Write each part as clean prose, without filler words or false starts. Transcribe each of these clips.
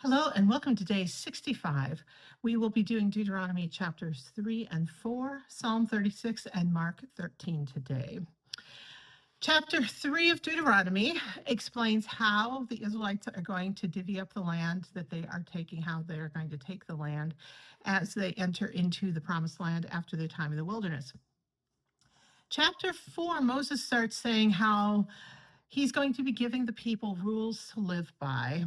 Hello and welcome to day 65. We will be doing Deuteronomy chapters 3 and 4, Psalm 36, and Mark 13 today. Chapter 3 of Deuteronomy explains how the Israelites are going to divvy up the land that they are taking, how they are going to take the land as they enter into the promised land after their time in the wilderness. Chapter 4, Moses starts saying how he's going to be giving the people rules to live by.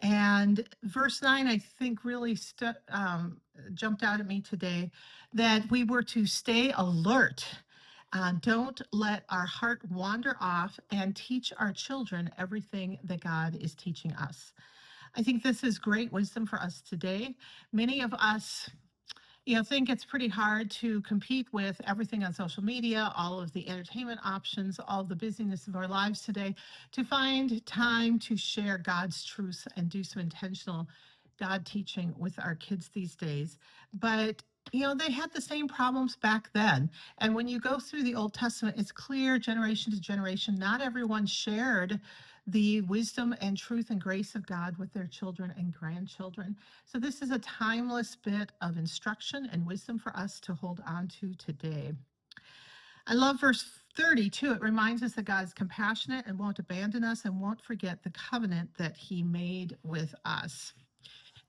And verse 9, I think, really jumped out at me today, that we were to stay alert. Don't let our heart wander off and teach our children everything that God is teaching us. I think this is great wisdom for us today. Many of us think it's pretty hard to compete with everything on social media, all of the entertainment options, all of the busyness of our lives today, to find time to share God's truths and do some intentional God teaching with our kids these days. But they had the same problems back then. And when you go through the Old Testament, it's clear generation to generation, not everyone shared the wisdom and truth and grace of God with their children and grandchildren. So this is a timeless bit of instruction and wisdom for us to hold on to today. I love verse 32. It reminds us that God is compassionate and won't abandon us and won't forget the covenant that he made with us.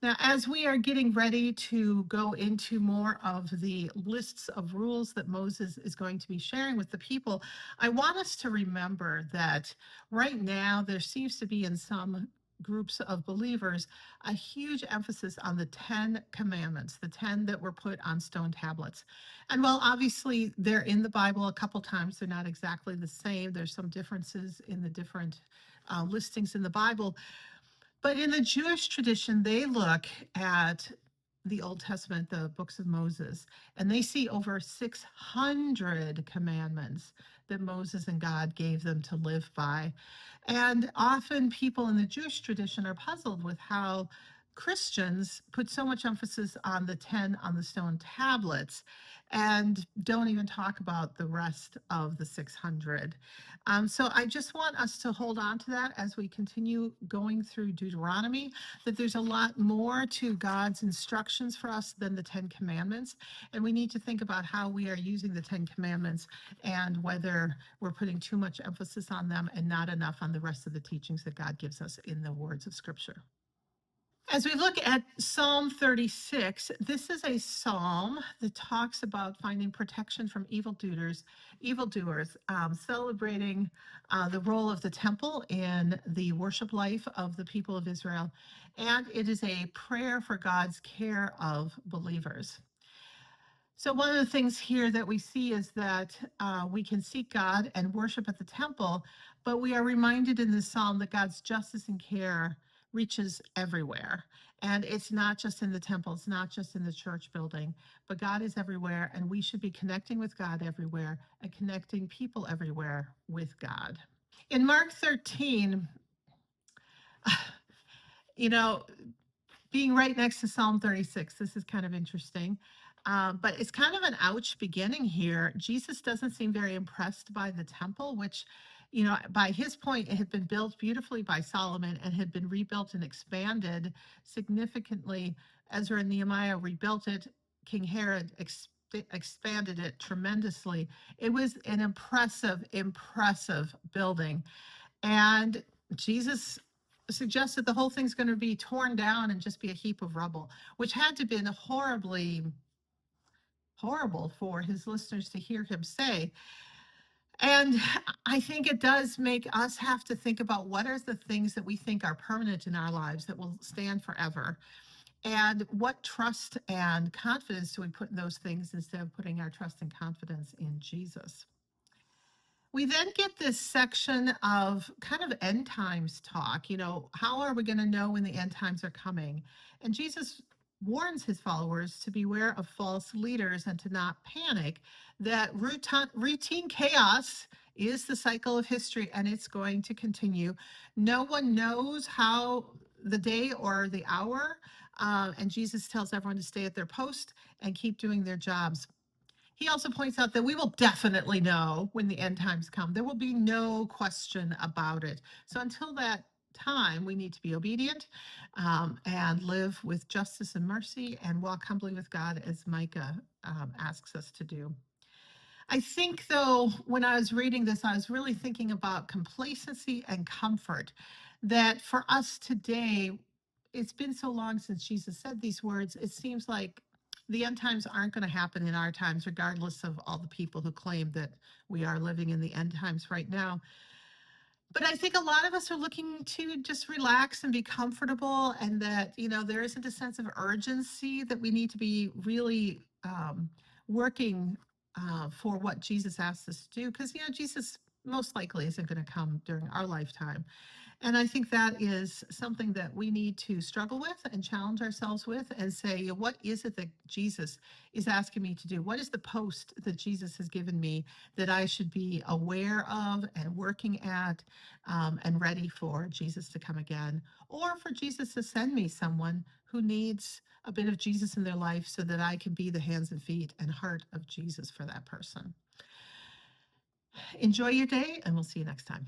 Now, as we are getting ready to go into more of the lists of rules that Moses is going to be sharing with the people, I want us to remember that right now there seems to be in some groups of believers a huge emphasis on the 10 commandments, the 10 that were put on stone tablets. And while obviously they're in the Bible a couple times, they're not exactly the same. There's some differences in the different listings in the Bible. But in the Jewish tradition, they look at the Old Testament, the books of Moses, and they see over 600 commandments that Moses and God gave them to live by. And often people in the Jewish tradition are puzzled with how Christians put so much emphasis on the 10 on the stone tablets and don't even talk about the rest of the 600. So I just want us to hold on to that as we continue going through Deuteronomy, that there's a lot more to God's instructions for us than the 10 commandments. And we need to think about how we are using the 10 commandments and whether we're putting too much emphasis on them and not enough on the rest of the teachings that God gives us in the words of Scripture. As we look at Psalm 36, this is a psalm that talks about finding protection from evildoers, celebrating the role of the temple in the worship life of the people of Israel. And it is a prayer for God's care of believers. So one of the things here that we see is that we can seek God and worship at the temple, but we are reminded in this psalm that God's justice and care reaches everywhere. And it's not just in the temple, it's not just in the church building, but God is everywhere, and we should be connecting with God everywhere and connecting people everywhere with God. In Mark 13, being right next to Psalm 36, this is kind of interesting. But it's kind of an ouch beginning here. Jesus doesn't seem very impressed by the temple, which, by his point, it had been built beautifully by Solomon and had been rebuilt and expanded significantly. Ezra and Nehemiah rebuilt it. King Herod expanded it tremendously. It was an impressive building. And Jesus suggested the whole thing's going to be torn down and just be a heap of rubble, which had to have been horrible for his listeners to hear him say. And I think it does make us have to think about what are the things that we think are permanent in our lives that will stand forever. And what trust and confidence do we put in those things instead of putting our trust and confidence in Jesus? We then get this section of kind of end times talk. How are we going to know when the end times are coming? And Jesus warns his followers to beware of false leaders and to not panic, that routine chaos is the cycle of history and it's going to continue. No one knows how the day or the hour, and Jesus tells everyone to stay at their post and keep doing their jobs. He also points out that we will definitely know when the end times come. There will be no question about it. So until that time, we need to be obedient and live with justice and mercy and walk humbly with God as Micah asks us to do. I think, though, when I was reading this, I was really thinking about complacency and comfort. That for us today, it's been so long since Jesus said these words, it seems like the end times aren't going to happen in our times, regardless of all the people who claim that we are living in the end times right now. But I think a lot of us are looking to just relax and be comfortable, and that, there isn't a sense of urgency that we need to be really working for what Jesus asked us to do. Because, Jesus most likely isn't going to come during our lifetime. And I think that is something that we need to struggle with and challenge ourselves with and say, what is it that Jesus is asking me to do? What is the post that Jesus has given me that I should be aware of and working at and ready for Jesus to come again, or for Jesus to send me someone who needs a bit of Jesus in their life so that I can be the hands and feet and heart of Jesus for that person. Enjoy your day, and we'll see you next time.